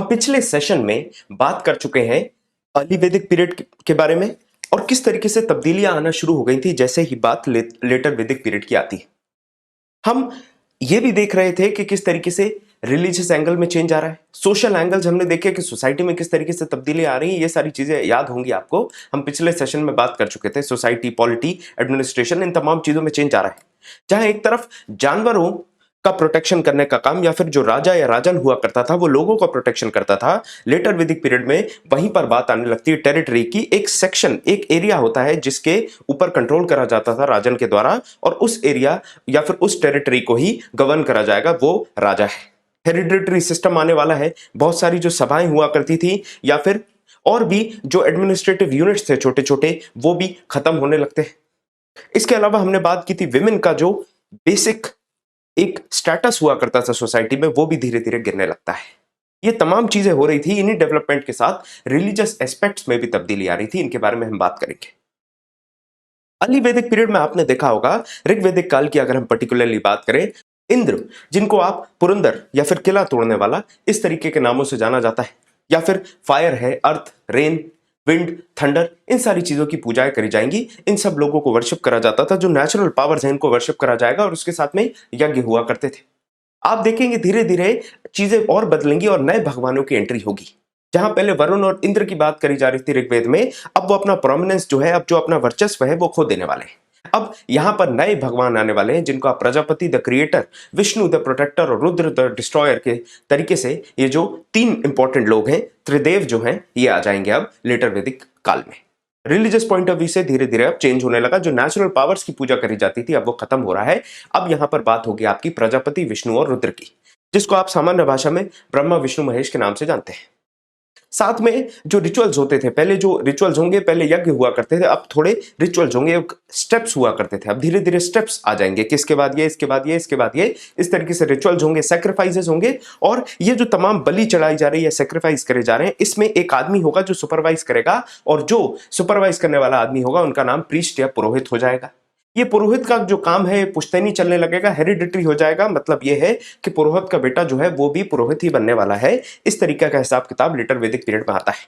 पिछले सेशन में बात कर चुके हैं अर्ली वैदिक पीरियड के बारे में और किस तरीके से तब्दीलियां आना शुरू हो गई थी जैसे ही बात लेटर वैदिक पीरियड की आती है। हम ये भी देख रहे थे कि किस तरीके से रिलीजियस एंगल में चेंज आ रहा है, सोशल एंगल्स हमने देखे कि सोसाइटी में किस तरीके से तब्दीली आ रही है। ये सारी चीजें याद होंगी आपको, हम पिछले सेशन में बात कर चुके थे। सोसाइटी, पॉलिटी, एडमिनिस्ट्रेशन, इन तमाम चीजों में चेंज आ रहा है। जहां एक तरफ जानवरों का प्रोटेक्शन करने का काम या फिर जो राजा या राजन हुआ करता था वो लोगों का प्रोटेक्शन करता था, लेटर वैदिक पीरियड में वहीं पर बात आने लगती है टेरिटरी की। एक सेक्शन, एक एरिया होता है जिसके ऊपर कंट्रोल करा जाता था राजन के द्वारा, और उस एरिया या फिर उस टेरिटरी को ही गवर्न करा जाएगा वो राजा है। हेरिडिटरी सिस्टम आने वाला है। बहुत सारी जो सभाएं हुआ करती थी या फिर और भी जो एडमिनिस्ट्रेटिव यूनिट्स थे छोटे छोटे, वो भी खत्म होने लगते हैं। इसके अलावा हमने बात की थी विमेन का जो बेसिक एक स्टेटस हुआ करता था सोसाइटी में, वो भी धीरे धीरे गिरने लगता है। ये तमाम चीजें हो रही थी। इन्हीं डेवलपमेंट के साथ रिलीजियस एस्पेक्ट्स में भी तब्दीली आ रही थी। इनके बारे में हम बात करेंगे। अर्ली वैदिक पीरियड में आपने देखा होगा, ऋग्वैदिक काल की अगर हम पर्टिकुलरली बात करें, इंद्र, जिनको आप पुरंदर या फिर किला तोड़ने वाला इस तरीके के नामों से जाना जाता है, या फिर फायर है, अर्थ, रेन, विंड, थंडर, इन सारी चीजों की पूजाएं करी जाएंगी। इन सब लोगों को वर्शिप करा जाता था। जो नेचुरल पावर्स हैं इनको वर्शिप करा जाएगा और उसके साथ में यज्ञ हुआ करते थे। आप देखेंगे धीरे धीरे चीजें और बदलेंगी और नए भगवानों की एंट्री होगी। जहां पहले वरुण और इंद्र की बात करी जा रही थी ऋग्वेद में, अब वो अपना प्रोमिनेंस जो है, अब जो अपना वर्चस्व है वो खो देने वाले हैं। अब यहां पर नए भगवान आने वाले हैं जिनको आप Prajapati the creator, Vishnu the protector और रुद्र द डिस्ट्रॉयर के तरीके से ये जो तीन इंपॉर्टेंट लोग हैं, त्रिदेव जो हैं, ये आ जाएंगे अब लेटर वैदिक काल में। रिलीजियस पॉइंट ऑफ व्यू से धीरे धीरे अब चेंज होने लगा। जो नेचुरल पावर्स की पूजा करी जाती थी अब वो खत्म हो रहा है। अब यहां पर बात होगी आपकी प्रजापति, विष्णु और रुद्र की, जिसको आप सामान्य भाषा में ब्रह्मा, विष्णु, महेश के नाम से जानते हैं। साथ में जो रिचुअल्स होते थे, पहले जो रिचुअल्स होंगे, पहले यज्ञ हुआ करते थे, अब थोड़े रिचुअल्स होंगे, स्टेप्स हुआ करते थे, अब धीरे धीरे स्टेप्स आ जाएंगे कि इसके बाद ये, इसके बाद ये, इसके बाद ये, इस तरीके से रिचुअल्स होंगे, सैक्रिफाइसेस होंगे। और ये जो तमाम बलि चढ़ाई जा रही है, सैक्रिफाइस करे जा रहे हैं, इसमें एक आदमी होगा जो सुपरवाइज करेगा, और जो सुपरवाइज करने वाला आदमी होगा उनका नाम प्रीस्ट या पुरोहित हो जाएगा। ये पुरोहित का जो काम है पुश्तैनी चलने लगेगा, हेरिडिटरी हो जाएगा। मतलब ये है कि पुरोहित का बेटा जो है वो भी पुरोहित ही बनने वाला है। इस तरीके का हिसाब किताब लेटर वैदिक पीरियड में आता है।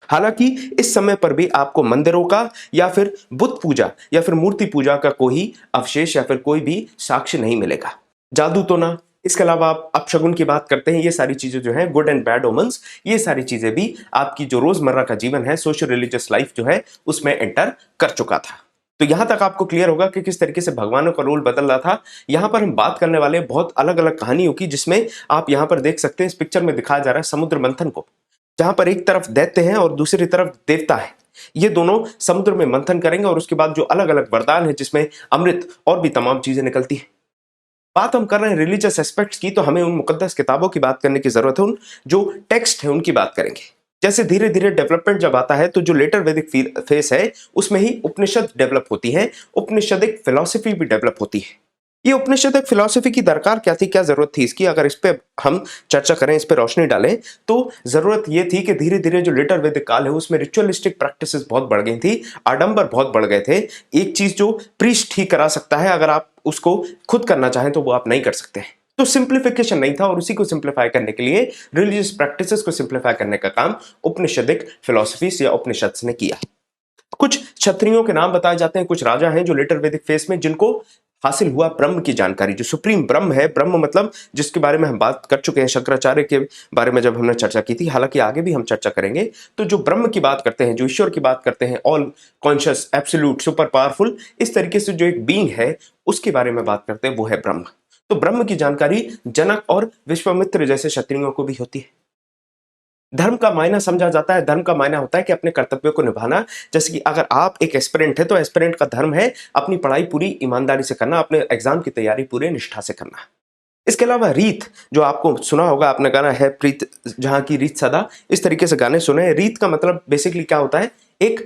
हालांकि इस समय पर भी आपको मंदिरों का या फिर बुद्ध पूजा या फिर मूर्ति पूजा का कोई अवशेष या फिर कोई भी साक्ष्य नहीं मिलेगा। जादू तो ना, इसके अलावा आप अपशगुन की बात करते हैं, ये सारी चीजें जो है, गुड एंड बैड ओमेंस, ये सारी चीजें भी आपकी जो रोजमर्रा का जीवन है, सोशल रिलीजियस लाइफ जो है, उसमें एंटर कर चुका था। तो यहां तक आपको क्लियर होगा कि किस तरीके से भगवानों का रोल बदल रहा था। यहां पर हम बात करने वाले बहुत अलग अलग कहानियों की, जिसमें आप यहां पर देख सकते हैं, इस पिक्चर में दिखाया जा रहा है समुद्र मंथन को, जहां पर एक तरफ दैत्य हैं और दूसरी तरफ देवता है। ये दोनों समुद्र में मंथन करेंगे और उसके बाद जो अलग अलग वरदान है जिसमें अमृत और भी तमाम चीजें निकलती है। बात हम कर रहे हैं रिलीजियस एस्पेक्ट्स की, तो हमें उन मुकद्दस किताबों की बात करने की जरूरत है। उन जो टेक्स्ट है उनकी बात करेंगे। जैसे धीरे धीरे डेवलपमेंट जब आता है तो जो लेटर वैदिक फेस है उसमें ही उपनिषद डेवलप होती है, उपनिषदिक फिलॉसफी भी डेवलप होती है। ये उपनिषदिक फिलॉसफी की दरकार क्या थी, क्या जरूरत थी इसकी, अगर इस पे हम चर्चा करें, इस पे रोशनी डालें, तो जरूरत ये थी कि धीरे धीरे जो लेटर वैदिक काल है उसमें रिचुअलिस्टिक प्रैक्टिसेस बहुत बढ़ गई थी, आडंबर बहुत बढ़ गए थे। एक चीज जो प्रीस्ट ही करा सकता है, अगर आप उसको खुद करना चाहें तो वो आप नहीं कर सकते हैं। तो सिंप्लीफिकेशन नहीं था, और उसी को सिंप्लीफाई करने के लिए, रिलीजियस प्रैक्टिसेस को सिंप्लीफाई करने का काम उपनिषदिक फिलॉसफीज या उपनिषद ने किया। कुछ क्षत्रियों के नाम बताए जाते हैं, कुछ राजा हैं जो लेटर वैदिक फेस में, जिनको हासिल हुआ ब्रह्म की जानकारी, जो सुप्रीम ब्रह्म है। ब्रह्म मतलब जिसके बारे में हम बात कर चुके हैं शंकराचार्य के बारे में जब हमने चर्चा की थी, हालांकि आगे भी हम चर्चा करेंगे। तो जो ब्रह्म की बात करते हैं, जो ईश्वर की बात करते हैं, all conscious, absolute, super powerful, इस तरीके से जो एक बीइंग है उसके बारे में बात करते हैं, वो है ब्रह्म। तो ब्रह्म की जानकारी जनक और विश्वामित्र जैसे क्षत्रियों को भी होती है। धर्म का मायना समझा जाता है, धर्म का मायना होता है कि अपने कर्तव्यों को निभाना। जैसे कि अगर आप एक एस्पिरेंट है तो एस्पिरेंट का धर्म है अपनी पढ़ाई पूरी ईमानदारी से करना, अपने एग्जाम की तैयारी पूरे निष्ठा से करना। इसके अलावा रीत, जो आपको सुना होगा, आपने गाना है प्रीत जहां की रीत सदा, इस तरीके से गाने सुने हैं। रीत का मतलब बेसिकली क्या होता है, एक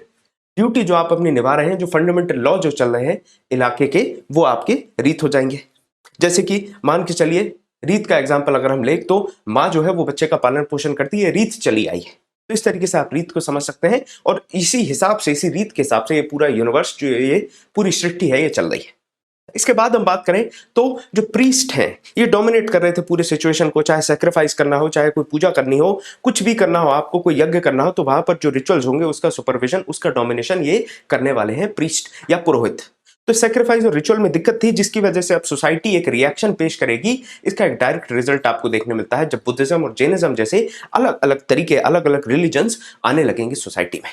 ड्यूटी जो आप अपनी निभा रहे हैं, जो फंडामेंटल लॉ जो चल रहे हैं इलाके के, वो आपके रीत हो जाएंगे। जैसे कि मान के चलिए, रीत का एग्जाम्पल अगर हम ले तो माँ जो है वो बच्चे का पालन पोषण करती है, रीत चली आई है। तो इस तरीके से आप रीत को समझ सकते हैं, और इसी हिसाब से, इसी रीत के हिसाब से ये पूरा यूनिवर्स जो ये पूरी सृष्टि है ये चल रही है। इसके बाद हम बात करें तो जो प्रीस्ट हैं ये डोमिनेट कर रहे थे पूरे सिचुएशन को, चाहे सैक्रिफाइस करना हो, चाहे कोई पूजा करनी हो, कुछ भी करना हो, आपको कोई यज्ञ करना हो, तो वहां पर जो रिचुअल्स होंगे उसका सुपरविजन, उसका डोमिनेशन ये करने वाले हैं प्रीस्ट या पुरोहित। तो सैक्रिफाइस और रिचुअल में दिक्कत थी, जिसकी वजह से अब सोसाइटी एक रिएक्शन पेश करेगी। इसका एक डायरेक्ट रिजल्ट आपको देखने मिलता है जब बुद्धिज्म और जैनिज्म जैसे अलग अलग तरीके, अलग अलग रिलीजन्स आने लगेंगे सोसाइटी में।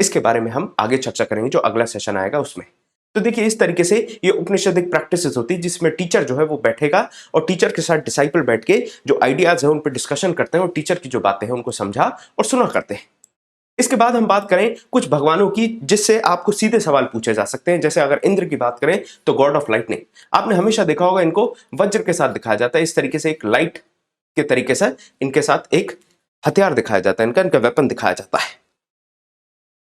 इसके बारे में हम आगे चर्चा करेंगे जो अगला सेशन आएगा उसमें। तो देखिए इस तरीके से ये उपनिषदिक प्रैक्टिसेस होती है जिसमें टीचर जो है वो बैठेगा और टीचर के साथ डिसाइपल बैठ के जो आइडियाज है उन पर डिस्कशन करते हैं और टीचर की जो बातें हैं उनको समझा और सुना करते हैं। इसके बाद हम बात करें कुछ भगवानों की जिससे आपको सीधे सवाल पूछे जा सकते हैं। जैसे अगर इंद्र की बात करें तो गॉड ऑफ लाइटनिंग, आपने हमेशा देखा होगा इनको वज्र के साथ दिखाया जाता है। इस तरीके से एक लाइट के तरीके से इनके साथ एक हथियार दिखाया जाता है, इनका वेपन दिखाया जाता है।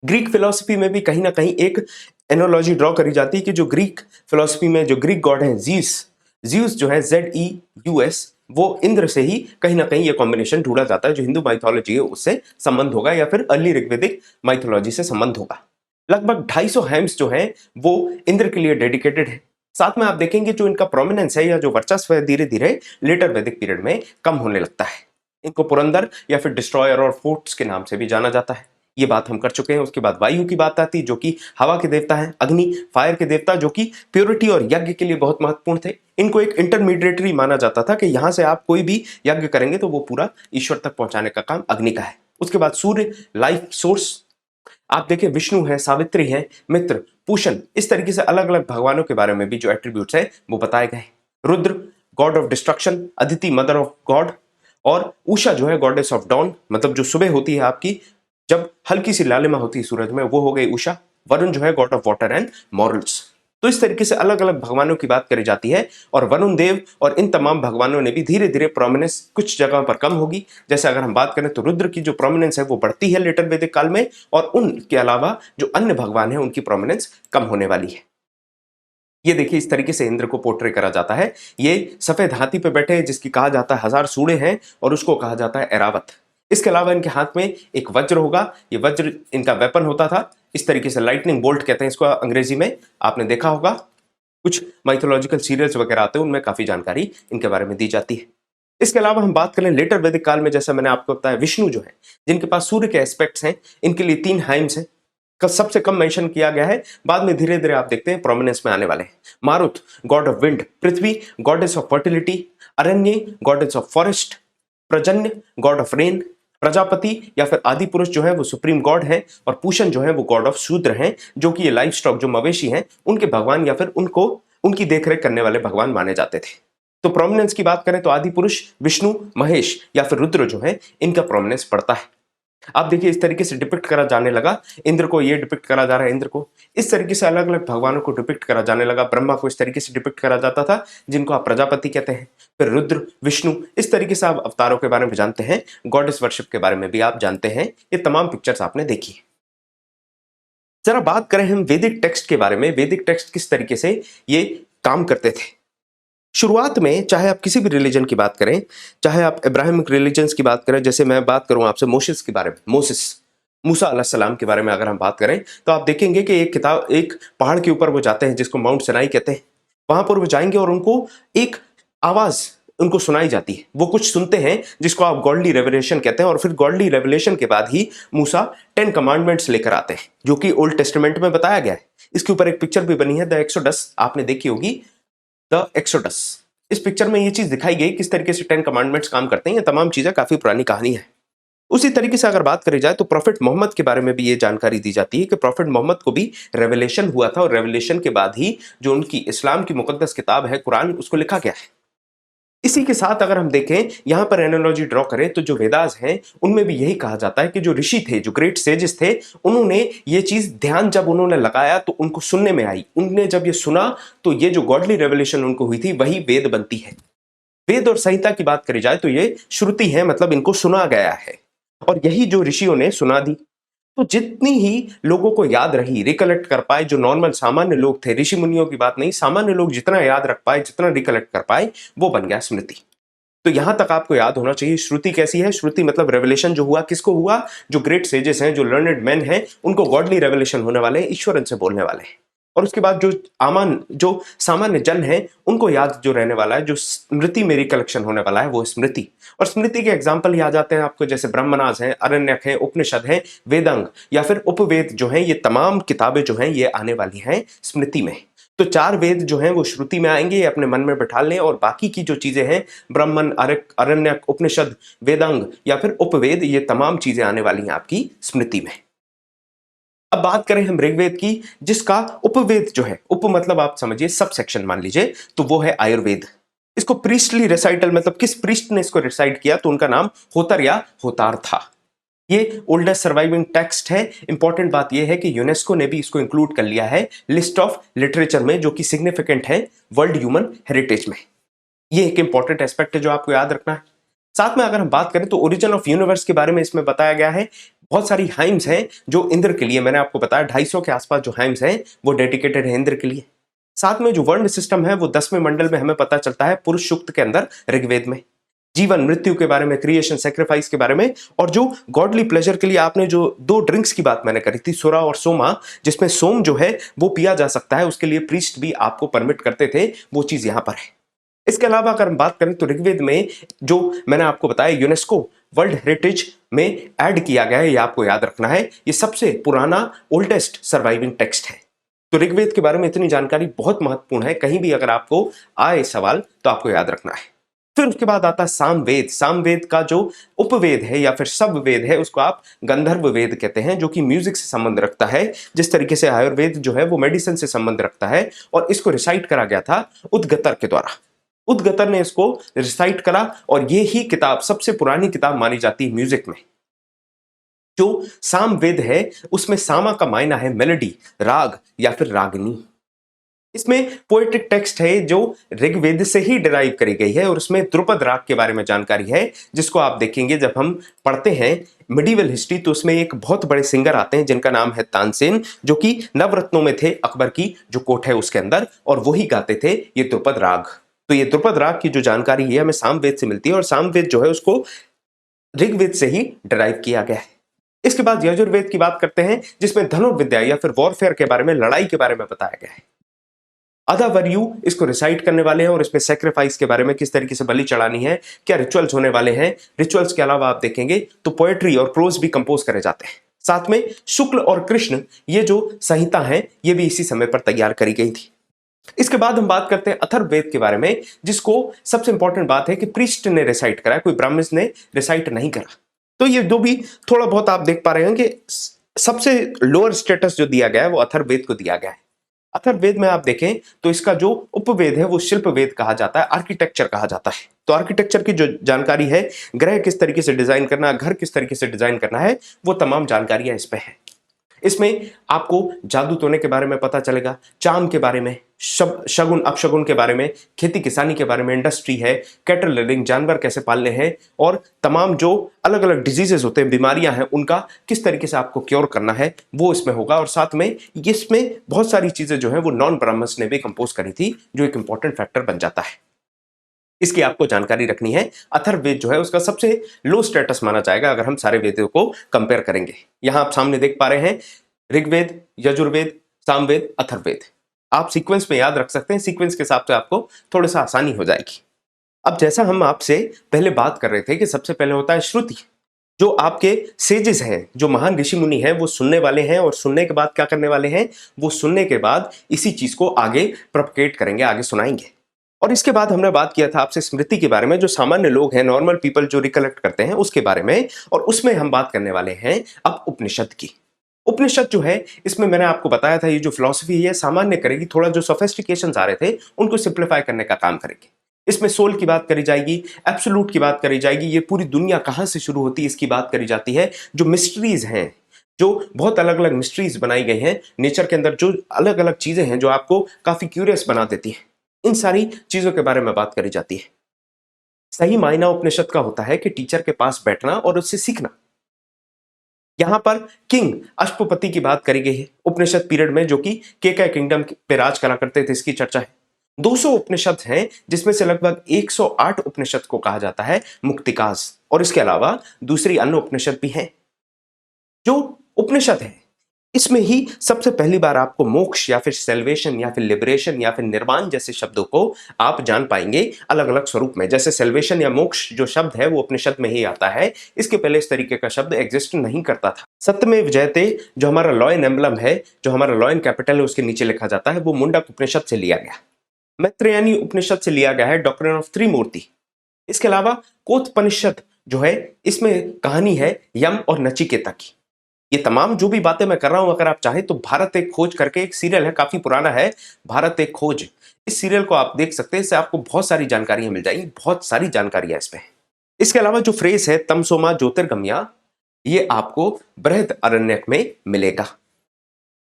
ग्रीक फिलोसफी में भी कहीं ना कहीं एक एनोलॉजी ड्रॉ करी जाती है कि जो ग्रीक फिलोसफी में जो ग्रीक गॉड है जीउस जो है ZEUS, वो इंद्र से ही कहीं ना कहीं ये कॉम्बिनेशन ढूंढा जाता है। जो हिंदू माइथोलॉजी है उससे संबंध होगा या फिर अर्ली ऋग्वेदिक माइथोलॉजी से संबंध होगा। लगभग 250 हेम्स जो है वो इंद्र के लिए डेडिकेटेड है। साथ में आप देखेंगे जो इनका प्रोमिनेंस है या जो वर्चस्व है धीरे धीरे लेटर वैदिक पीरियड में कम होने लगता है। इनको पुरंदर या फिर डिस्ट्रॉयर और फोर्ट्स के नाम से भी जाना जाता है। ये बात हम कर चुके हैं। उसके बाद वायु की बात आती है जो कि हवा के देवता हैं, अग्नि फायर के देवता जो कि प्योरिटी और यज्ञ के लिए बहुत महत्वपूर्ण थे। इनको एक इंटरमीडिएटरी माना जाता था कि यहां से आप कोई भी यज्ञ करेंगे तो वो पूरा ईश्वर तक पहुंचाने का काम अग्नि का है। उसके बाद सूर्य लाइफ सोर्स, आप देखिए विष्णु है, सावित्री है, मित्र, पूषण, इस तरीके से अलग अलग भगवानों के बारे में भी जो एट्रीब्यूट्स है वो बताए गए। Rudra God of destruction, Aditi mother of God, और उषा जो है गॉडेस ऑफ डॉन, मतलब जो सुबह होती है आपकी जब हल्की सी लालिमा होती है सूरज में, वो हो गई उषा। वरुण जो है God of water and morals. तो इस तरीके से अलग अलग भगवानों की बात करी जाती है और वरुण देव और इन तमाम भगवानों ने भी धीरे धीरे प्रोमिनेंस कुछ जगह पर कम होगी। जैसे अगर हम बात करें तो रुद्र की जो प्रोमिनेंस है वो बढ़ती है लेटर वैदिक काल में, और उनके अलावा जो अन्य भगवान है उनकी प्रोमिनेंस कम होने वाली है। ये देखिए इस तरीके से इंद्र को पोर्ट्रे करा जाता है। ये सफेद हाथी पे बैठे हैं जिसकी कहा जाता है 1000 सूड़े हैं और उसको कहा जाता है एरावत। इसके अलावा इनके हाथ में एक वज्र होगा, ये वज्र इनका वेपन होता था। इस तरीके से लाइटनिंग बोल्ट कहते हैं इसको अंग्रेजी में, आपने देखा होगा कुछ माइथोलॉजिकल सीरियल्स वगैरह आते हैं उनमें काफी जानकारी इनके बारे में दी जाती है। इसके अलावा हम बात करें लेटर वैदिक काल में, जैसा मैंने आपको बताया विष्णु जो है जिनके पास सूर्य के एस्पेक्ट्स हैं, इनके लिए 3 हाइम्स हैं, सबसे कम मेंशन किया गया है। बाद में धीरे धीरे आप देखते हैं प्रोमिनेंस में आने वाले हैं। Marut god of wind, Prithvi goddess of fertility, Aranya goddess of forest, Prajanya god of rain, Prajapati या फिर आदि पुरुष जो है वो सुप्रीम गॉड है, और पूषण जो है वो गॉड ऑफ शूद्र हैं, जो कि ये लाइफ स्टॉक जो मवेशी हैं उनके भगवान या फिर उनको उनकी देखरेख करने वाले भगवान माने जाते थे। तो प्रोमिनेंस की बात करें तो आदि पुरुष विष्णु, महेश या फिर रुद्र जो है इनका प्रोमिनेंस पड़ता है। आप देखिए इस तरीके से डिपिक्ट करा जाने लगा, इंद्र को ये डिपिक्ट करा जा रहा है, इंद्र को इस तरीके से अलग अलग भगवानों को डिपिक्ट करा जाने लगा। ब्रह्मा को इस तरीके से डिपिक्ट करा जाता था जिनको आप प्रजापति कहते हैं, फिर रुद्र, विष्णु, इस तरीके से आप अवतारों के बारे में जानते हैं। गॉडेस वर्शिप के बारे में भी आप जानते हैं। ये तमाम पिक्चर्स आपने देखी है। जरा बात करें हम वैदिक टेक्स्ट के बारे में, वैदिक टेक्स्ट किस तरीके से ये काम करते थे। शुरुआत में चाहे आप किसी भी रिलीजन की बात करें, चाहे आप इब्राहिमिक रिलीजन्स की बात करें, जैसे मैं बात करूं आपसे मोसेस के बारे में, मूसा अलैहिस्सलाम के बारे में अगर हम बात करें तो आप देखेंगे कि एक पहाड़ के ऊपर वो जाते हैं जिसको माउंट सिनाई कहते हैं। वहां पर वो जाएंगे और उनको एक आवाज उनको सुनाई जाती है, वो कुछ सुनते हैं जिसको आप गॉडली रेवलेशन कहते हैं। और फिर गॉडली रेवलेशन के बाद ही मूसा 10 कमांडमेंट्स लेकर आते हैं जो कि ओल्ड टेस्टामेंट में बताया गया है। इसके ऊपर एक पिक्चर भी बनी है, द एक्सोडस, आपने देखी होगी द एक्सोडस। इस पिक्चर में ये चीज दिखाई गई किस तरीके से 10 कमांडमेंट्स काम करते हैं। ये तमाम चीजें काफी पुरानी कहानी है। उसी तरीके से अगर बात करी जाए तो प्रॉफिट मोहम्मद के बारे में भी ये जानकारी दी जाती है कि प्रॉफिट मोहम्मद को भी रेवलेशन हुआ था और रेवलेशन के बाद ही जो उनकी इस्लाम की मुकद्दस किताब है कुरान, उसको लिखा गया है। इसी के साथ अगर हम देखें यहां पर एनालॉजी ड्रॉ करें तो जो वेदास हैं उनमें भी यही कहा जाता है कि जो ऋषि थे, जो ग्रेट सेजेस थे, उन्होंने ये चीज ध्यान जब उन्होंने लगाया तो उनको सुनने में आई। उनने जब ये सुना तो ये जो गॉडली रेवलेशन उनको हुई थी वही वेद बनती है। वेद और संहिता की बात करी जाए तो ये श्रुति है, मतलब इनको सुना गया है और यही जो ऋषियों ने सुना दी। तो जितनी ही लोगों को याद रही, रिकलेक्ट कर पाए, जो नॉर्मल सामान्य लोग थे, ऋषि मुनियों की बात नहीं, सामान्य लोग जितना याद रख पाए, जितना रिकलेक्ट कर पाए, वो बन गया स्मृति। तो यहां तक आपको याद होना चाहिए श्रुति कैसी है। श्रुति मतलब रेवलेशन जो हुआ, किसको हुआ? जो ग्रेट सेजेस हैं, जो लर्नेड मैन हैं, उनको गॉडली रेवलेशन होने वाले हैं, ईश्वर इनसे बोलने वाले हैं। और उसके बाद जो सामान्य जन है उनको याद जो रहने वाला है, जो स्मृति में रिकलेक्शन होने वाला है, वो स्मृति। और स्मृति के एग्जाम्पल ही आ जाते हैं आपको, जैसे ब्रह्मनाज है, अरण्यक है, उपनिषद है, वेदांग या फिर उपवेद जो है, ये तमाम किताबें जो हैं ये आने वाली हैं स्मृति में। तो 4 वेद जो हैं वो श्रुति में आएंगे, ये अपने मन में बैठा लें, और बाकी की जो चीजें हैं ब्राह्मण, अरण्यक, उपनिषद, वेदांग या फिर उपवेद, ये तमाम चीजें आने वाली हैं आपकी स्मृति में। अब बात करें हम ऋग्वेद की, जिसका उपवेद जो है, उप मतलब आप समझिए सब सेक्शन मान लीजिए, तो वो है आयुर्वेद। इसको प्रीस्टली रिसाइटल, मतलब किस प्रीस्ट ने इसको रिसाइट किया, तो उनका नाम होतर या होतार था। ये ओल्डेस्ट सर्वाइविंग टेक्स्ट है। इंपॉर्टेंट बात यह है कि यूनेस्को ने भी इसको इंक्लूड कर लिया है लिस्ट ऑफ लिटरेचर में, जो कि सिग्निफिकेंट है वर्ल्ड ह्यूमन हेरिटेज में। ये एक इंपॉर्टेंट एस्पेक्ट है जो आपको याद रखना है। साथ में अगर हम बात करें तो ओरिजिन ऑफ यूनिवर्स के बारे में इसमें बताया गया है। बहुत सारी हाइम्स हैं जो इंद्र के लिए, मैंने आपको बताया 250 के आसपास जो हाइम्स हैं वो डेडिकेटेड है इंद्र के लिए। साथ में जो वर्ण सिस्टम है वो 10वें मंडल में हमें पता चलता है पुरुष सूक्त के अंदर ऋग्वेद में। जीवन मृत्यु के बारे में, क्रिएशन, सेक्रीफाइस के बारे में, और जो गॉडली प्लेजर के लिए आपने जो 2 ड्रिंक्स की बात मैंने करी थी, सुरा और सोमा, जिसमें सोम जो है वो पिया जा सकता है, उसके लिए प्रीस्ट भी आपको परमिट करते थे, वो चीज यहां पर है। इसके अलावा अगर हम बात करें तो ऋग्वेद में जो मैंने आपको बताया यूनेस्को वर्ल्ड हेरिटेज में ऐड किया गया है, ये आपको याद रखना है। ये सबसे पुराना ओल्डेस्ट सर्वाइविंग टेक्स्ट है। तो ऋग्वेद के बारे में इतनी जानकारी बहुत महत्वपूर्ण है, कहीं भी अगर आपको आए सवाल तो आपको याद रखना है। फिर उसके बाद आता है सामवेद। सामवेद का जो उपवेद है या फिर सब वेद है, उसको आप गंधर्व वेद कहते हैं, जो कि म्यूजिक से संबंध रखता है। जिस तरीके से आयुर्वेद जो है वो मेडिसिन से संबंध रखता है, और इसको रिसाइट करा गया था उद्गतर के द्वारा। उद्गतर ने इसको रिसाइट करा, और ये ही किताब सबसे पुरानी किताब मानी जाती है म्यूजिक में। जो सामवेद है उसमें सामा का मायना है मेलोडी, राग या फिर रागनी। इसमें पोएटिक टेक्स्ट है जो ऋग्वेद से ही डिराइव करी गई है, और उसमें ध्रुपद राग के बारे में जानकारी है, जिसको आप देखेंगे जब हम पढ़ते हैं मिडिवल हिस्ट्री, तो उसमें एक बहुत बड़े सिंगर आते हैं जिनका नाम है तानसेन, जो कि नवरत्नों में थे अकबर की जो कोट है उसके अंदर, और वही गाते थे ये ध्रुपद राग। तो ये ध्रुपद राग की जो जानकारी है हमें सामवेद से मिलती है, और सामवेद जो है उसको ऋग्वेद से ही डिराइव किया गया है। इसके बाद यजुर्वेद की बात करते हैं, जिसमें धनुर्विद्या या फिर वॉरफेयर के बारे में, लड़ाई के बारे में बताया गया है। अदावर्यु इसको रिसाइट करने वाले हैं, और इसमें सेक्रीफाइस के बारे में, किस तरीके से बलि चढ़ानी है, क्या रिचुअल्स होने वाले हैं। रिचुअल्स के अलावा आप देखेंगे तो पोएट्री और प्रोज भी कंपोज करे जाते हैं। साथ में शुक्ल और कृष्ण, ये जो संहिता है ये भी इसी समय पर तैयार करी गई थी। इसके बाद हम बात करते हैं अथर्ववेद के बारे में, जिसको सबसे इंपॉर्टेंट बात है कि प्रीस्ट ने रिसाइट करा, कोई ब्राह्मण ने रिसाइट नहीं करा। तो ये जो भी थोड़ा बहुत आप देख पा रहे हैं कि सबसे लोअर स्टेटस जो दिया गया है वो अथर्ववेद को दिया गया है। अथर्ववेद में आप देखें तो इसका जो उपवेद है वो शिल्प वेद कहा जाता है, आर्किटेक्चर कहा जाता है। तो आर्किटेक्चर की जो जानकारी है, ग्रह किस तरीके से डिजाइन करना, घर किस तरीके से डिजाइन करना है, वो तमाम जानकारियां इस पे है। इसमें आपको जादू टोने के बारे में पता चलेगा, चाम के बारे में, शगुन अपशगुन के बारे में, खेती किसानी के बारे में, इंडस्ट्री है, कैटल रेयरिंग, जानवर कैसे पालने हैं, और तमाम जो अलग अलग डिजीजेस होते हैं, बीमारियां हैं, उनका किस तरीके से आपको क्योर करना है, वो इसमें होगा। और साथ में इसमें बहुत सारी चीजें जो है वो नॉन ब्राह्मण्स ने भी कंपोज करी थी, जो एक इंपॉर्टेंट फैक्टर बन जाता है। इसकी आपको जानकारी रखनी है। अथर्ववेद जो है उसका सबसे लो स्टेटस माना जाएगा अगर हम सारे वेदों को कंपेयर करेंगे। यहां आप सामने देख पा रहे हैं ऋग्वेद, यजुर्वेद, सामवेद, अथर्ववेद। आप सीक्वेंस में याद रख सकते हैं, सीक्वेंस के हिसाब से आपको थोड़ा सा आसानी हो जाएगी। अब जैसा हम आपसे पहले बात कर रहे थे कि सबसे पहले होता है श्रुति, जो आपके सेजेस हैं, जो महान ऋषि मुनि हैं, वो सुनने वाले हैं, और सुनने के बाद क्या करने वाले हैं, वो सुनने के बाद इसी चीज को आगे प्रोपगेट करेंगे, आगे सुनाएंगे। और इसके बाद हमने बात किया था आपसे स्मृति के बारे में, जो सामान्य लोग हैं, नॉर्मल पीपल जो रिकलेक्ट करते हैं उसके बारे में, और उसमें हम बात करने वाले हैं अब उपनिषद की। उपनिषद जो है, इसमें मैंने आपको बताया था ये जो फिलॉसफी है सामान्य करेगी, थोड़ा जो सोफिस्टिकेशन आ रहे थे उनको सिंप्लीफाई करने का काम करेगी। इसमें सोल की बात करी जाएगी, एब्सोल्यूट की बात करी जाएगी, ये पूरी दुनिया कहां से शुरू होती है इसकी बात करी जाती है, जो मिस्ट्रीज हैं, जो बहुत अलग अलग मिस्ट्रीज बनाई गई हैं नेचर के अंदर, जो अलग अलग चीजें हैं जो आपको काफी क्यूरियस बना देती हैं, इन सारी चीजों के बारे में बात करी जाती है। सही मायना उपनिषद का होता है कि टीचर के पास बैठना और उससे सीखना। यहां पर किंग अश्वपति की बात करी गई है उपनिषद पीरियड में, जो कि केकय किंगडम पे राज करा करते थे, इसकी चर्चा है। 200 उपनिषद हैं, जिसमें से लगभग 108 उपनिषद को कहा जाता है मुक्तिकास, और इसके अलावा दूसरी अन्य उपनिषद भी हैं। जो उपनिषद है इसमें ही सबसे पहली बार आपको मोक्ष या फिर सेल्वेशन या फिर लिबरेशन या फिर निर्वाण जैसे शब्दों को आप जान पाएंगे अलग अलग स्वरूप में। जैसे सेल्वेशन या मोक्ष जो शब्द है वो अपने शब्द में ही आता है, इसके पहले इस तरीके का शब्द एग्जिस्ट नहीं करता था। सत्यमेव जयते जो हमारा लॉ एंड एम्बलम है, जो हमारा लॉ एंड कैपिटल है, उसके नीचे लिखा जाता है, वो मुंडक उपनिषद से लिया गया, मैत्रेयनी उपनिषद से लिया गया है, डॉक्ट्रिन ऑफ त्रिमूर्ति। इसके अलावा कोतपनिषद जो है, इसमें कहानी है यम और नचिकेता की। ये तमाम जो भी बातें मैं कर रहा हूं, अगर आप चाहे तो भारत एक खोज करके एक सीरियल है, काफी पुराना है, भारत एक खोज, इस सीरियल को आप देख सकते हैं। इससे आपको बहुत सारी जानकारियां मिल जाएंगी, बहुत सारी जानकारियां इसमें। इसके अलावा जो फ्रेज है तमसोमा ज्योतिर्गम्या, ये आपको बृहद अरण्यक में मिलेगा।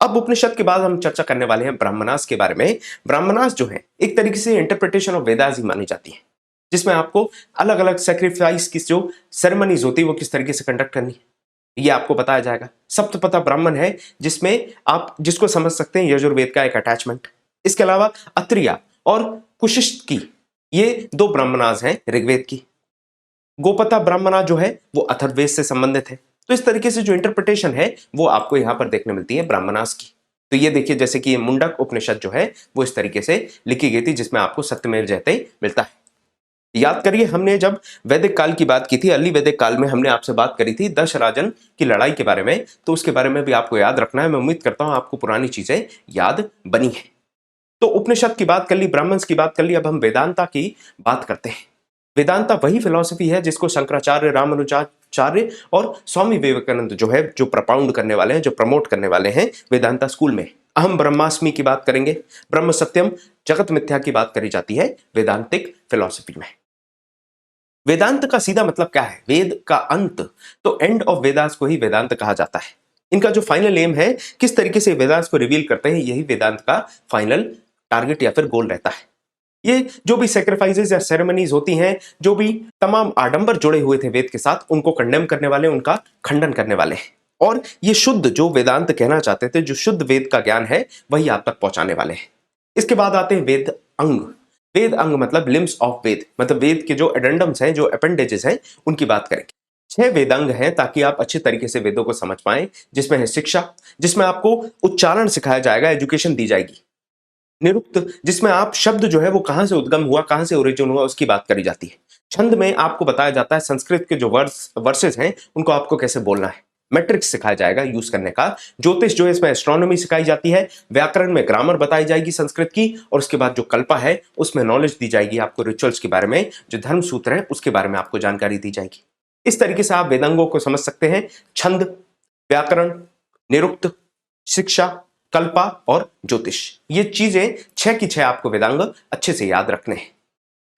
अब उपनिषद के बाद हम चर्चा करने वाले हैं ब्राह्मणास के बारे में। ब्राह्मणास जो है एक तरीके से इंटरप्रिटेशन ऑफ वेदास ही मानी जाती है, जिसमें आपको अलग अलग सेक्रीफाइस की जो सेरेमनीज होती है वो किस तरीके से कंडक्ट करनी है ये आपको बताया जाएगा। सप्तपथा ब्राह्मण है जिसमें आप जिसको समझ सकते हैं यजुर्वेद का एक अटैचमेंट। इसके अलावा अत्रिया और कुशिष्ट की ये दो ब्राह्मणास हैं ऋग्वेद की। गोपता ब्राह्मणा जो है वो अथर्ववेद से संबंधित है। तो इस तरीके से जो इंटरप्रिटेशन है वो आपको यहां पर देखने मिलती है ब्राह्मणास की। तो ये देखिए, जैसे कि ये मुंडक उपनिषद जो है वो इस तरीके से लिखी गई थी, जिसमें आपको सत्यमेव जयते मिलता है। याद करिए, हमने जब वैदिक काल की बात की थी, अर्ली वैदिक काल में हमने आपसे बात करी थी दश राजन की लड़ाई के बारे में, तो उसके बारे में भी आपको याद रखना है। मैं उम्मीद करता हूं आपको पुरानी चीजें याद बनी है। तो उपनिषद की बात कर ली, ब्राह्मण्स की बात कर ली, अब हम वेदांता की बात करते हैं। वेदांता वही फिलॉसफी है जिसको शंकराचार्य, रामानुजाचार्य और स्वामी विवेकानंद जो है, जो प्रपाउंड करने वाले हैं, जो प्रमोट करने वाले हैं वेदांता स्कूल में। अहम ब्रह्मास्मि की बात करेंगे, ब्रह्म सत्यम जगत मिथ्या की बात करी जाती है वेदांतिक फिलॉसफी में। वेदांत का सीधा मतलब क्या है? वेद का अंत। तो एंड ऑफ वेदास को ही वेदांत कहा जाता है। इनका जो फाइनल एम है, किस तरीके से वेदास को रिवील करते हैं, यही वेदांत का फाइनल टारगेट या फिर गोल रहता है। ये जो भी सेक्रीफाइसेस या सेरेमनीज होती हैं, जो भी तमाम आडंबर जुड़े हुए थे वेद के साथ, उनको कंडेम करने वाले, उनका खंडन करने वाले हैं। और ये शुद्ध जो वेदांत कहना चाहते थे, जो शुद्ध वेद का ज्ञान है, वही आप तक पहुंचाने वाले हैं। इसके बाद आते हैं वेद अंग। वेद अंग मतलब लिम्स ऑफ वेद, मतलब वेद के जो एडेंडम्स हैं, जो अपेंडेजेस हैं, उनकी बात करेंगे। 6 वेदांग हैं ताकि आप अच्छे तरीके से वेदों को समझ पाएं, जिसमें है शिक्षा, जिसमें आपको उच्चारण सिखाया जाएगा, एजुकेशन दी जाएगी। निरुक्त, जिसमें आप शब्द जो है वो कहां से उद्गम हुआ, कहां से ओरिजिन हुआ, उसकी बात करी जाती है। छंद में आपको बताया जाता है संस्कृत के जो वर्सेस हैं उनको आपको कैसे बोलना है। मैट्रिक्स सिखाया जाएगा यूज करने का। ज्योतिष जो है, इसमें एस्ट्रोनॉमी सिखाई जाती है। व्याकरण में ग्रामर बताई जाएगी संस्कृत की, और उसके बाद जो कल्पा है उसमें नॉलेज दी जाएगी आपको रिचुअल्स के बारे में, जो धर्म सूत्र है उसके बारे में आपको जानकारी दी जाएगी। इस तरीके से आप वेदांगों को समझ सकते हैं। छंद, व्याकरण, निरुक्त, शिक्षा, कल्पा और ज्योतिष, ये चीजें 6 की 6 आपको वेदांग अच्छे से याद रखने हैं।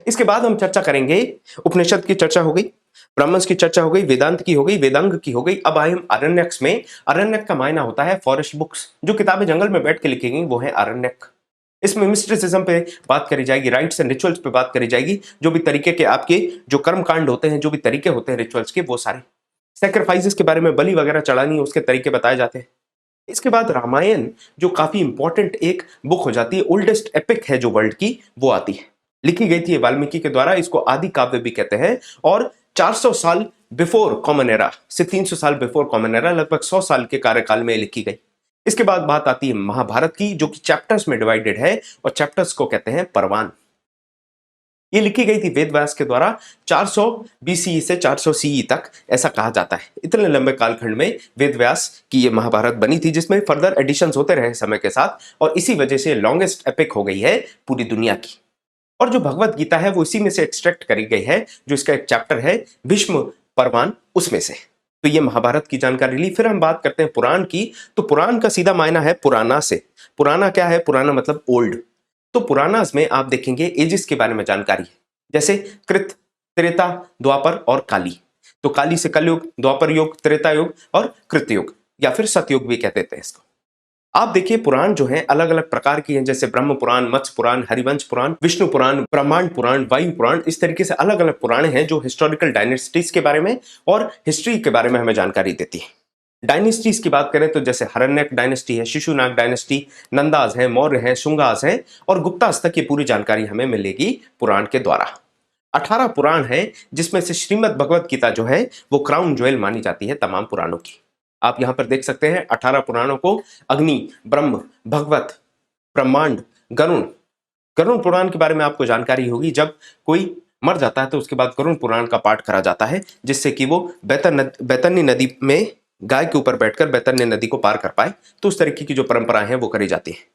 इसके बाद हम चर्चा करेंगे, उपनिषद की चर्चा हो गई, ब्राह्मण्स की चर्चा हो गई, वेदांत की हो गई, वेदांग की हो गई। अब आए हम आरण्यक्स में। आरण्यक का मायना होता है फॉरेस्ट बुक्स, जो किताबें जंगल में बैठ के लिखी गई वो है आरण्यक। इसमें मिस्टिसिज्म पे बात करी जाएगी, राइट्स एंड रिचुअल्स पे बात करी जाएगी, जो भी तरीके के आपके जो कर्म कांड होते हैं, जो भी तरीके होते हैं रिचुअल्स के, वो सारे सेक्रीफाइसेस के बारे में, बलि वगैरह चढ़ानी है उसके तरीके बताए जाते हैं। इसके बाद रामायण, जो काफी इंपॉर्टेंट एक बुक हो जाती है, ओल्डेस्ट एपिक है जो वर्ल्ड की, वो आती है। लिखी गई थी वाल्मीकि के द्वारा, इसको आदि काव्य भी कहते हैं। और 400 साल बिफोर कॉमन एरा से 300 साल बिफोर कॉमन एरा, लगभग 100 साल के कार्यकाल में लिखी गई। इसके बाद बात आती है महाभारत की, जो कि चैप्टर्स में डिवाइडेड है, और चैप्टर्स को कहते हैं परवान। ये लिखी गई थी वेद व्यास के द्वारा 400 बीसीई से 400 सीई तक, ऐसा कहा जाता है। इतने लंबे कालखंड में वेद व्यास की ये महाभारत बनी थी, जिसमें फर्दर एडिशंस होते रहे समय के साथ, और इसी वजह से लॉन्गेस्ट एपिक हो गई है पूरी दुनिया की। और जो भगवत गीता है वो इसी में से एक्सट्रैक्ट करी गई है, जो इसका एक चैप्टर है भीष्म परवान, उसमें से। तो ये महाभारत की जानकारी ली। फिर हम बात करते हैं पुराण की। तो पुराण का सीधा मायना है पुराना से। पुराना क्या है? पुराना मतलब ओल्ड। तो पुराणास में आप देखेंगे एजिस के बारे में जानकारी है, जैसे कृत, त्रेता, द्वापर और काली। तो काली से कलयुग, द्वापर युग, त्रेता युग और कृत युग, या फिर सतयुग भी कहते थे इसको। आप देखिए पुराण जो है अलग अलग प्रकार की हैं, जैसे ब्रह्म पुराण, मत्स्य पुराण, हरिवंश पुराण, विष्णु पुराण, ब्रह्मांड पुराण, वायु पुराण। इस तरीके से अलग अलग पुराण हैं जो हिस्टोरिकल डायनेस्टीज के बारे में और हिस्ट्री के बारे में हमें जानकारी देती है। डायनेस्टीज की बात करें तो जैसे हरण्यक डायनेस्टी है, शिशुनाग डायनेस्टी, नंदाज है, मौर्य है, शुंगास है और गुप्तास तक की पूरी जानकारी हमें मिलेगी पुराण के द्वारा। 18 पुराण है, जिसमें से श्रीमद् भगवत गीता जो है वो क्राउन ज्वेल मानी जाती है तमाम पुराणों की। आप यहां पर देख सकते हैं 18 पुराणों को अग्नि, ब्रह्म, भगवत, ब्रह्मांड, गरुण। गरुण पुराण के बारे में आपको जानकारी होगी। जब कोई मर जाता है तो उसके बाद गरुण पुराण का पाठ करा जाता है, जिससे कि वो बैतरणी नदी में गाय के ऊपर बैठकर बैतरणी नदी को पार कर पाए। तो उस तरीके की जो परंपराएं हैं वो करी जाती है।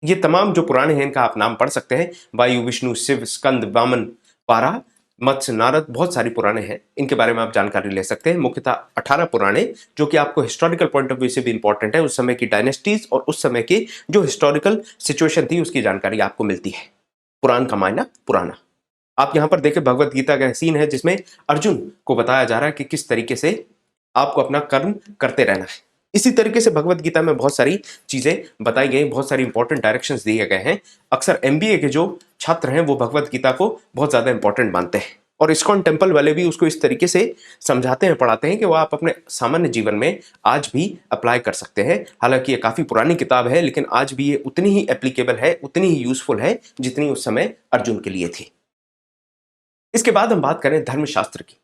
ये तमाम जो पुराण हैं इनका आप नाम पढ़ सकते हैं। वायु, विष्णु, शिव, स्कंद, वामन, वाराह, मत्स्य, नारद, बहुत सारी पुराणे हैं। इनके बारे में आप जानकारी ले सकते हैं। मुख्यतः 18 पुराणे जो कि आपको हिस्टोरिकल पॉइंट ऑफ व्यू से भी इंपॉर्टेंट है। उस समय की डायनेस्टीज और उस समय की जो हिस्टोरिकल सिचुएशन थी उसकी जानकारी आपको मिलती है। पुराण का मायना पुराना। आप यहां पर देखें भगवत गीता का सीन है जिसमें अर्जुन को बताया जा रहा है कि किस तरीके से आपको अपना कर्म करते रहना है। इसी तरीके से भगवत गीता में बहुत सारी चीजें बताई गई, बहुत सारी इंपॉर्टेंट डायरेक्शंस दिए गए हैं। अक्सर एमबीए के जो छात्र हैं वो भगवत गीता को बहुत ज्यादा इंपॉर्टेंट मानते हैं और इस्कॉन टेम्पल वाले भी उसको इस तरीके से समझाते हैं, पढ़ाते हैं कि वो आप अपने सामान्य जीवन में आज भी अप्लाई कर सकते हैं। हालांकि ये काफी पुरानी किताब है लेकिन आज भी ये उतनी ही एप्लीकेबल है, उतनी ही यूजफुल है जितनी उस समय अर्जुन के लिए थी। इसके बाद हम बात करें धर्मशास्त्र की।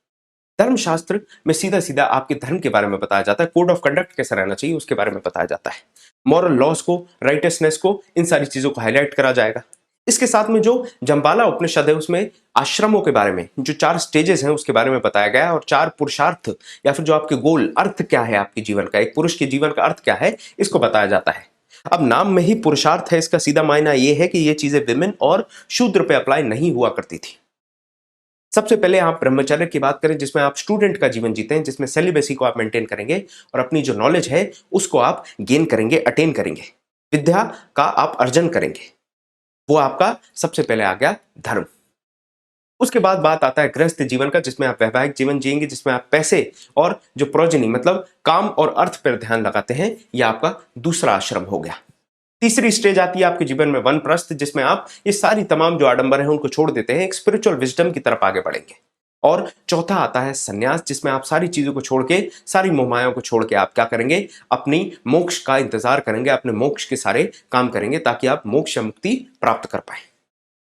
धर्मशास्त्र में सीधा सीधा आपके धर्म के बारे में बताया जाता है। कोड ऑफ कंडक्ट कैसा रहना चाहिए उसके बारे में बताया जाता है। मॉरल लॉस को, राइटसनेस को, इन सारी चीजों को हाईलाइट करा जाएगा। इसके साथ में जो जंबाला उपनिषद है उसमें आश्रमों के बारे में, जो 4 स्टेजेस हैं उसके बारे में बताया गया है और 4 पुरुषार्थ या फिर जो आपके गोल, अर्थ क्या है आपके जीवन का, एक पुरुष के जीवन का अर्थ क्या है, इसको बताया जाता है। अब नाम में ही पुरुषार्थ है, इसका सीधा मायना यह है कि ये चीजें विमेन और शूद्र पे अप्लाई नहीं हुआ करती थी। सबसे पहले आप ब्रह्मचर्य की बात करें जिसमें आप स्टूडेंट का जीवन जीते हैं, जिसमें सेलिबेसी को आप मेंटेन करेंगे और अपनी जो नॉलेज है उसको आप गेन करेंगे, अटेन करेंगे, विद्या का आप अर्जन करेंगे। वो आपका सबसे पहले आ गया धर्म। उसके बाद बात आता है गृहस्थ जीवन का, जिसमें आप वैवाहिक जीवन जिएंगे, जिसमें आप पैसे और जो प्रोजनी मतलब काम और अर्थ पर ध्यान लगाते हैं, यह आपका दूसरा आश्रम हो गया। तीसरी स्टेज आती है आपके जीवन में वनप्रस्थ, जिसमें आप ये सारी तमाम जो आडंबर हैं उनको छोड़ देते हैं, एक स्पिरिचुअल विजडम की तरफ आगे बढ़ेंगे। और चौथा आता है संन्यास, जिसमें आप सारी चीजों को छोड़ के, सारी मोहमायाओं को छोड़ के आप क्या करेंगे, अपनी मोक्ष का इंतजार करेंगे, अपने मोक्ष के सारे काम करेंगे ताकि आप मोक्ष मुक्ति प्राप्त कर पाए।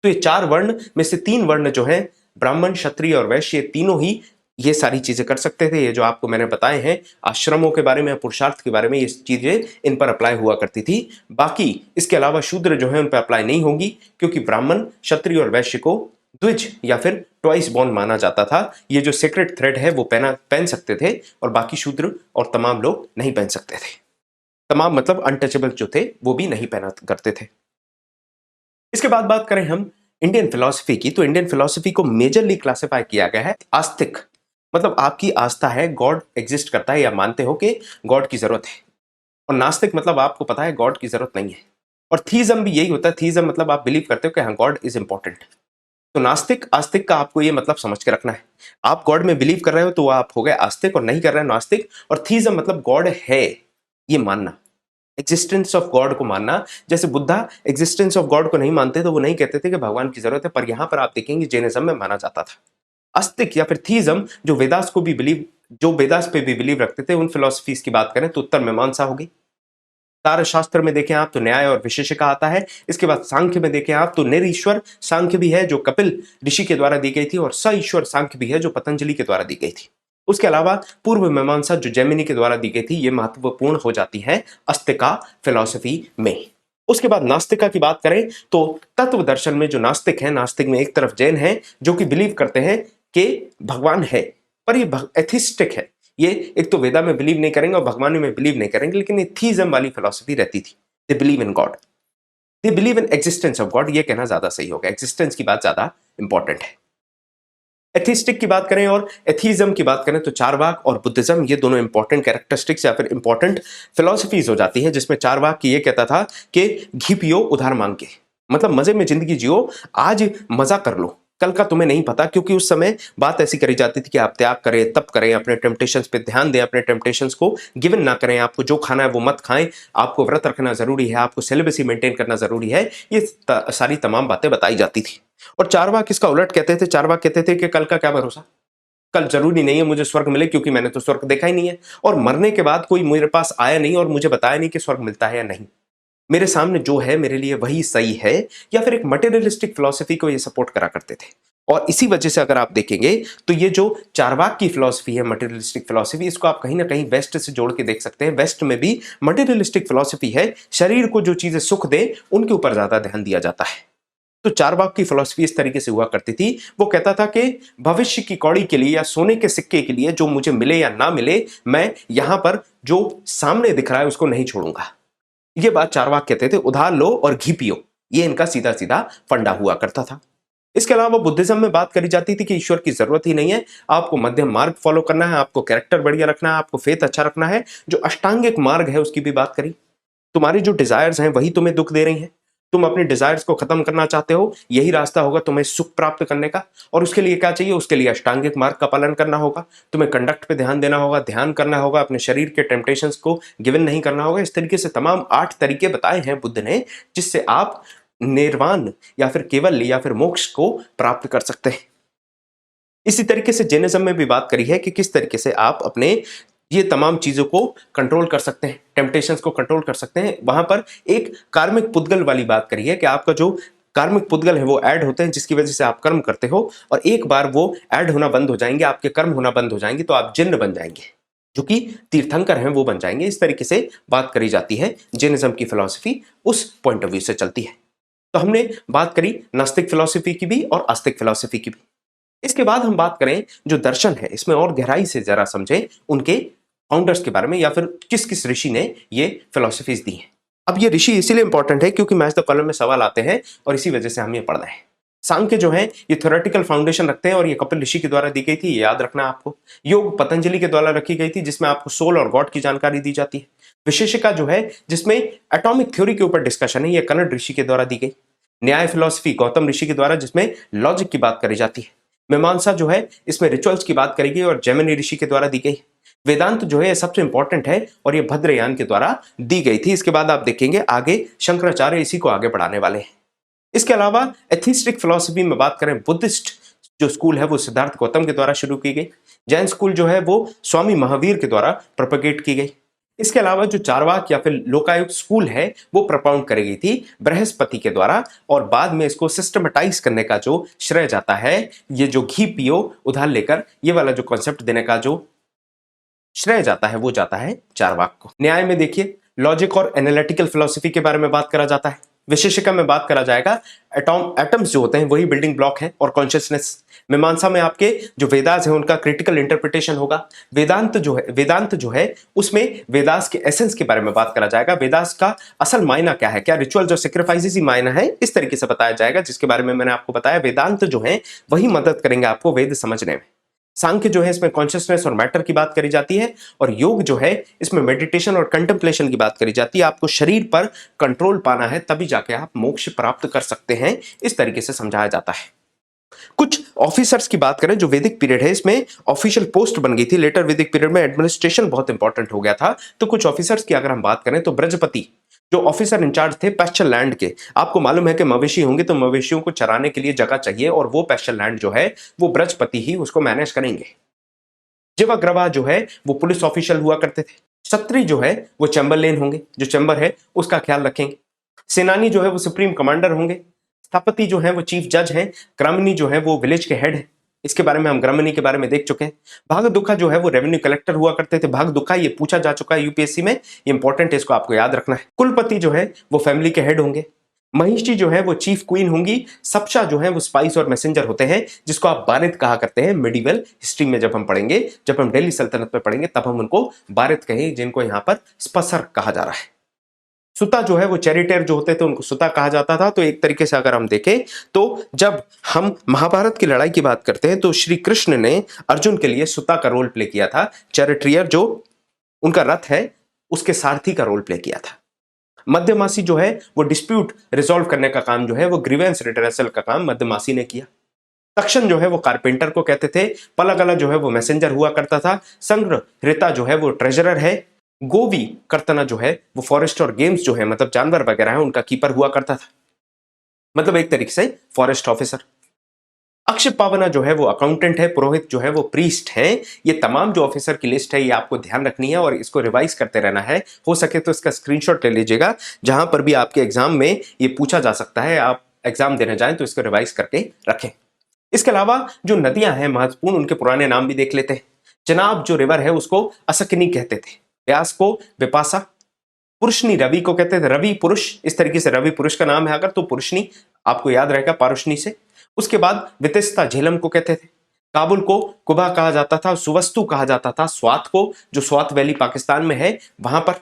तो ये 4 वर्ण में से 3 वर्ण जो है ब्राह्मण, क्षत्रिय और वैश्य, तीनों ही ये सारी चीजें कर सकते थे। ये जो आपको मैंने बताए हैं आश्रमों के बारे में, पुरुषार्थ के बारे में, ये चीजें इन पर अप्लाई हुआ करती थी। बाकी इसके अलावा शूद्र जो है उन पर अप्लाई नहीं होंगी, क्योंकि ब्राह्मण, क्षत्रिय और वैश्य को द्विज या फिर ट्वाइस बॉर्न माना जाता था। ये जो सीक्रेट थ्रेड है वो पहन सकते थे और बाकी शूद्र और तमाम लोग नहीं पहन सकते थे। तमाम मतलब अनटचेबल जो थे वो भी नहीं पहना करते थे। इसके बाद बात करें हम इंडियन फिलॉसफी की, तो इंडियन फिलॉसफी को मेजरली क्लासिफाई किया गया है आस्तिक, मतलब आपकी आस्था है, गॉड एग्जिस्ट करता है या मानते हो कि गॉड की जरूरत है। और नास्तिक मतलब आपको पता है गॉड की जरूरत नहीं है। और थीजम भी यही होता है। थीजम मतलब आप बिलीव करते हो कि हाँ गॉड इज इंपॉर्टेंट। तो नास्तिक आस्तिक का आपको ये मतलब समझ के रखना है। आप गॉड में बिलीव कर रहे हो तो आप हो गए आस्तिक और नहीं कर रहे हो नास्तिक। और थीजम मतलब गॉड है ये मानना, एग्जिस्टेंस ऑफ गॉड को मानना। जैसे बुद्धा एग्जिस्टेंस ऑफ गॉड को नहीं मानते तो वो नहीं कहते थे कि भगवान की जरूरत है, पर यहां पर आप देखेंगे जैनिज्म में माना जाता था। आस्तिक या फिर थीजम जो वेदास को भी जो वेदास पे भी बिलीव रखते थे, उन फिलोसफीज की बात करें तो उत्तर मीमांसा होगी। तार शास्त्र में देखें आप तो न्याय और विशेषिका आता है। इसके बाद सांख्य में देखें आप तो निरीश्वर सांख्य भी है जो कपिल ऋषि के द्वारा दी गई थी, और स ईश्वर सांख्य भी है जो पतंजलि के द्वारा दी गई थी। उसके अलावा पूर्व मीमांसा जो जैमिनी के द्वारा दी गई थी, ये महत्वपूर्ण हो जाती है अस्तिका फिलॉसफी में। उसके बाद नास्तिका की बात करें तो तत्व दर्शन में जो नास्तिक है, नास्तिक में एक तरफ जैन है जो कि बिलीव करते हैं कि भगवान है, पर ये एथिस्टिक है। ये एक तो वेदा में बिलीव नहीं करेंगे और भगवान में बिलीव नहीं करेंगे, लेकिन ये थीजम वाली फिलॉसफी रहती थी। They believe in God, they believe in existence of God. ये कहना ज्यादा सही होगा, एग्जिस्टेंस की बात ज्यादा इंपॉर्टेंट है। एथिस्टिक की बात करें और एथीज्म की बात करें तो चारवाक और बुद्धिज्म ये दोनों इंपॉर्टेंट कैरेक्टरिस्टिक्स या फिर इंपॉर्टेंट फिलॉसफीज हो जाती हैं। जिसमें चारवाक की ये कहता था कि घी पियो उधार मांग के, मतलब मजे में जिंदगी जियो, आज मजा कर लो, कल का तुम्हें नहीं पता। क्योंकि उस समय बात ऐसी करी जाती थी कि आप त्याग करें, तप करें, अपने टेम्पटेशंस पे ध्यान दें, अपने टेम्पटेशंस को गिवन ना करें, आपको जो खाना है वो मत खाएं, आपको व्रत रखना जरूरी है, आपको सेलिबेसी मेंटेन करना जरूरी है। ये सारी तमाम बातें बताई जाती थी। और चारवाक इसका उलट कहते थे। चारवाक कहते थे कि कल का क्या भरोसा, कल जरूरी नहीं है मुझे स्वर्ग मिले, क्योंकि मैंने तो स्वर्ग देखा ही नहीं है, और मरने के बाद कोई मेरे पास आया नहीं और मुझे बताया नहीं कि स्वर्ग मिलता है या नहीं। मेरे सामने जो है मेरे लिए वही सही है। या फिर एक मटेरियलिस्टिक फिलॉसफी को ये सपोर्ट करा करते थे। और इसी वजह से अगर आप देखेंगे तो ये जो चारवाक की फिलॉसफी है, मटेरियलिस्टिक फिलॉसफी, इसको आप कहीं ना कहीं वेस्ट से जोड़ के देख सकते हैं। वेस्ट में भी मटेरियलिस्टिक फिलॉसफी है, शरीर को जो चीजें सुख दे उनके ऊपर ज्यादा ध्यान दिया जाता है। तो चारवाक की फिलॉसफी इस तरीके से हुआ करती थी। वो कहता था कि भविष्य की कौड़ी के लिए या सोने के सिक्के के लिए जो मुझे मिले या ना मिले, मैं यहां पर जो सामने दिख रहा है उसको नहीं छोड़ूंगा। ये बात चारवाक कहते थे। उधार लो और घी पियो, ये इनका सीधा सीधा फंडा हुआ करता था। इसके अलावा बुद्धिज्म में बात करी जाती थी कि ईश्वर की जरूरत ही नहीं है, आपको मध्यम मार्ग फॉलो करना है, आपको कैरेक्टर बढ़िया रखना है, आपको फेथ अच्छा रखना है। जो अष्टांगिक मार्ग है उसकी भी बात करी। तुम्हारी जो डिजायर्स हैं वही तुम्हें दुख दे रही हैं, तुम अपने डिजायर्स को खत्म करना चाहते हो, यही रास्ता होगा तुम्हें सुख प्राप्त करने का। और उसके लिए क्या चाहिए? उसके लिए अष्टांगिक मार्ग का पालन करना होगा, तुम्हें कंडक्ट पे ध्यान देना होगा, ध्यान करना होगा, अपने शरीर के टेम्पटेशंस को गिवन नहीं करना होगा। इस तरीके से तमाम 8 तरीके बताए हैं बुद्ध ने, जिससे आप निर्वाण या फिर केवल या फिर मोक्ष को प्राप्त कर सकते हैं। इसी तरीके से जैनिज्म में भी बात करी है कि किस तरीके से आप अपने ये तमाम चीजों को कंट्रोल कर सकते हैं, टेम्पटेशंस को कंट्रोल कर सकते हैं। वहां पर एक कार्मिक पुद्गल वाली बात करी है कि आपका जो कार्मिक पुद्गल है वो ऐड होते हैं, जिसकी वजह से आप कर्म करते हो, और एक बार वो ऐड होना बंद हो जाएंगे, आपके कर्म होना बंद हो जाएंगे, तो आप जिन्न बन जाएंगे, जो कि तीर्थंकर हैं वो बन जाएंगे। इस तरीके से बात करी जाती है। जैनिज्म की फिलॉसफी उस पॉइंट ऑफ व्यू से चलती है। तो हमने बात करी नास्तिक फिलॉसफी की भी और आस्तिक फिलॉसफी की भी। इसके बाद हम बात करें जो दर्शन है, इसमें और गहराई से जरा समझें उनके फाउंडर्स के बारे में, या फिर किस किस ऋषि ने ये फिलॉसफीज दी हैं। अब ये ऋषि इसीलिए इंपॉर्टेंट है क्योंकि मैच द कॉलम में सवाल आते हैं और इसी वजह से हम ये पढ़ रहे हैं। सांख्य जो है ये थ्योरेटिकल फाउंडेशन रखते हैं और ये कपिल ऋषि के द्वारा दी गई थी, ये याद रखना आपको। योग पतंजलि के द्वारा रखी गई थी, जिसमें आपको सोल और गॉड की जानकारी दी जाती है। विशेषिका जो है जिसमें एटॉमिक थ्योरी के ऊपर डिस्कशन है, ये कन्नड़ ऋषि के द्वारा दी गई। न्याय फिलॉसफी गौतम ऋषि के द्वारा, जिसमें लॉजिक की बात करी जाती है। मीमांसा जो है इसमें रिचुअल्स की बात करी गई और जैमिनी ऋषि के द्वारा दी गई। वेदांत जो है सबसे इंपॉर्टेंट है और ये भद्रयान के द्वारा दी गई थी। इसके बाद आप देखेंगे आगे शंकराचार्य इसी को आगे बढ़ाने वाले हैं। इसके अलावा एथिस्टिक फिलॉसफी में बात करें, बुद्धिस्ट जो स्कूल है वो सिद्धार्थ गौतम के द्वारा शुरू की गई। जैन स्कूल जो है वो स्वामी महावीर के द्वारा प्रोपेगेट की गई। इसके अलावा जो चारवाक या फिर लोकायुक्त स्कूल है वो प्रपाउंड करी गई थी बृहस्पति के द्वारा, और बाद में इसको सिस्टमेटाइज करने का जो श्रेय जाता है, ये जो घी पियो उधार लेकर, ये वाला जो कॉन्सेप्ट देने का जो श्रेय जाता है वो जाता है चारवाक को। न्याय में देखिए लॉजिक और एनालिटिकल फिलॉसफी के बारे में बात करा जाता है। विशेषिका में बात करा जाएगा एटम्स जो होते हैं वही बिल्डिंग ब्लॉक हैं और कॉन्शियसनेस। मीमांसा में आपके जो वेदास है उनका क्रिटिकल इंटरप्रिटेशन होगा। वेदांत जो है उसमें वेदास के एसेंस के बारे में बात करा जाएगा। वेदास का असल मायना क्या है, क्या रिचुअल्स और सेक्रीफाइसेस ही मायना है, इस तरीके से बताया जाएगा, जिसके बारे में मैंने आपको बताया। वेदांत जो है वही मदद करेंगे आपको वेद समझने में। सांख्य जो है इसमें कॉन्शियसनेस और मैटर की बात करी जाती है, और योग जो है इसमें मेडिटेशन और कंटेम्पलेशन की बात करी जाती है। आपको शरीर पर कंट्रोल पाना है, तभी जाके आप मोक्ष प्राप्त कर सकते हैं, इस तरीके से समझाया जाता है। कुछ ऑफिसर्स की बात करें, जो वैदिक पीरियड है इसमें ऑफिशियल पोस्ट बन गई थी। लेटर वैदिक पीरियड में एडमिनिस्ट्रेशन बहुत इंपॉर्टेंट हो गया था। तो कुछ ऑफिसर्स की अगर हम बात करें तो बृहस्पति जो ऑफिसर इंचार्ज थे पैस्चर लैंड के, आपको मालूम है कि मवेशी होंगे तो मवेशियों को चराने के लिए जगह चाहिए, और वो पैस्चर लैंड जो है वो बृहस्पति ही उसको मैनेज करेंगे। जीवाग्रवा जो है वो पुलिस ऑफिशियल हुआ करते थे। क्षत्रिय जो है वो चैम्बरलेन होंगे, जो चैम्बर है उसका ख्याल रखेंगे। सेनानी जो है वो सुप्रीम कमांडर होंगे। स्थपति जो है वो चीफ जज हैं। ग्रामनी जो है वो विलेज के हेड है, इसके बारे में हम ग्रामनी के बारे में देख चुके हैं। भाग दुखा जो है वो रेवेन्यू कलेक्टर हुआ करते थे। भाग दुखा ये पूछा जा चुका है यूपीएससी में, ये इंपॉर्टेंट है, इसको आपको याद रखना है। कुलपति जो है वो फैमिली के हेड होंगे। महिषी जो है वो चीफ क्वीन होंगी। सप्शा जो है वो स्पाइस और मैसेंजर होते हैं, जिसको आप बारिद कहा करते हैं। मिडिवल हिस्ट्री में जब हम पढ़ेंगे, जब हम दिल्ली सल्तनत में पढ़ेंगे, तब हम उनको बारिद कहें, जिनको यहां पर स्पसर कहा जा रहा है। सुता जो है वो चैरिटेर जो होते थे उनको सुता कहा जाता था। तो एक तरीके से अगर हम देखें तो जब हम महाभारत की लड़ाई की बात करते हैं तो श्री कृष्ण ने अर्जुन के लिए सुता का रोल प्ले किया था। चैरिटियर जो उनका रथ है उसके सारथी का रोल प्ले किया था। मध्यमासी जो है वो डिस्प्यूट रिजॉल्व करने का काम जो है वो ग्रीवेंस रिड्रेसल का काम मध्यमासी ने किया। तक्षण जो है वो कारपेंटर को कहते थे। पलगला जो है वो मैसेंजर हुआ करता था। संग्रहिता जो है वो ट्रेजरर है। गोवी कर्तना जो है वो फॉरेस्ट और गेम्स जो है मतलब जानवर वगैरह है उनका कीपर हुआ करता था, मतलब एक तरीके से फॉरेस्ट ऑफिसर। अक्षय पावना जो है वो अकाउंटेंट है। पुरोहित जो है वो प्रीस्ट है। ये तमाम जो ऑफिसर की लिस्ट है ये आपको ध्यान रखनी है और इसको रिवाइज करते रहना है। हो सके तो इसका स्क्रीनशॉट ले लीजिएगा, जहां पर भी आपके एग्जाम में ये पूछा जा सकता है, आप एग्जाम देने जाएं तो इसको रिवाइज करके रखें। इसके अलावा जो नदियां हैं महत्वपूर्ण, उनके पुराने नाम भी देख लेते हैं। चेनाब जो रिवर है उसको असकनी कहते थे, व्यास को विपासा, पुरुषनी रवि को कहते थे, रवि पुरुष, इस तरीके से रवि पुरुष का नाम है अगर, तो पुरुषनी आपको याद रहेगा पारुषनी से। उसके बाद वितिस्ता झेलम को कहते थे, काबुल को कुबा कहा जाता था, सुवस्तु कहा जाता था स्वात को, जो स्वात वैली पाकिस्तान में है वहां पर।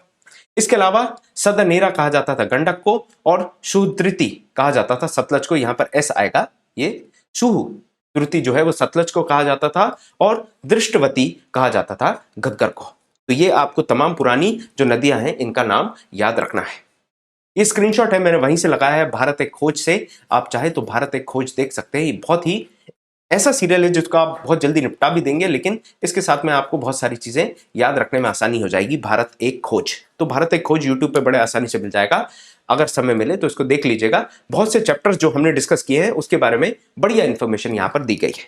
इसके अलावा सदनेरा कहा जाता था गंडक को, और शुद्रुति कहा जाता था सतलज को, यहां पर एस आएगा, ये शुद्रुति जो है वो सतलज को कहा जाता था, और दृष्टवती कहा जाता था घग्गर को। तो ये आपको तमाम पुरानी जो नदियां हैं इनका नाम याद रखना है। ये स्क्रीनशॉट है, मैंने वहीं से लगाया है भारत एक खोज से। आप चाहे तो भारत एक खोज देख सकते हैं। ये बहुत ही ऐसा सीरियल है जिसको आप बहुत जल्दी निपटा भी देंगे, लेकिन इसके साथ में आपको बहुत सारी चीजें याद रखने में आसानी हो जाएगी। भारत एक खोज, तो भारत एक खोज यूट्यूब पे बड़े आसानी से मिल जाएगा। अगर समय मिले तो इसको देख लीजिएगा। बहुत से चैप्टर्स जो हमने डिस्कस किए हैं उसके बारे में बढ़िया इंफॉर्मेशन यहाँ पर दी गई है।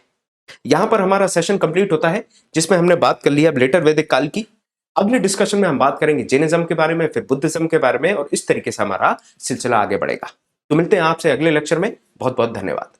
यहाँ पर हमारा सेशन कंप्लीट होता है, जिसमें हमने बात कर ली है अब लेटर वैदिक काल की। अगले डिस्कशन में हम बात करेंगे जैनिज्म के बारे में, फिर बुद्धिज्म के बारे में, और इस तरीके से हमारा सिलसिला आगे बढ़ेगा। तो मिलते हैं आपसे अगले लेक्चर में। बहुत बहुत धन्यवाद।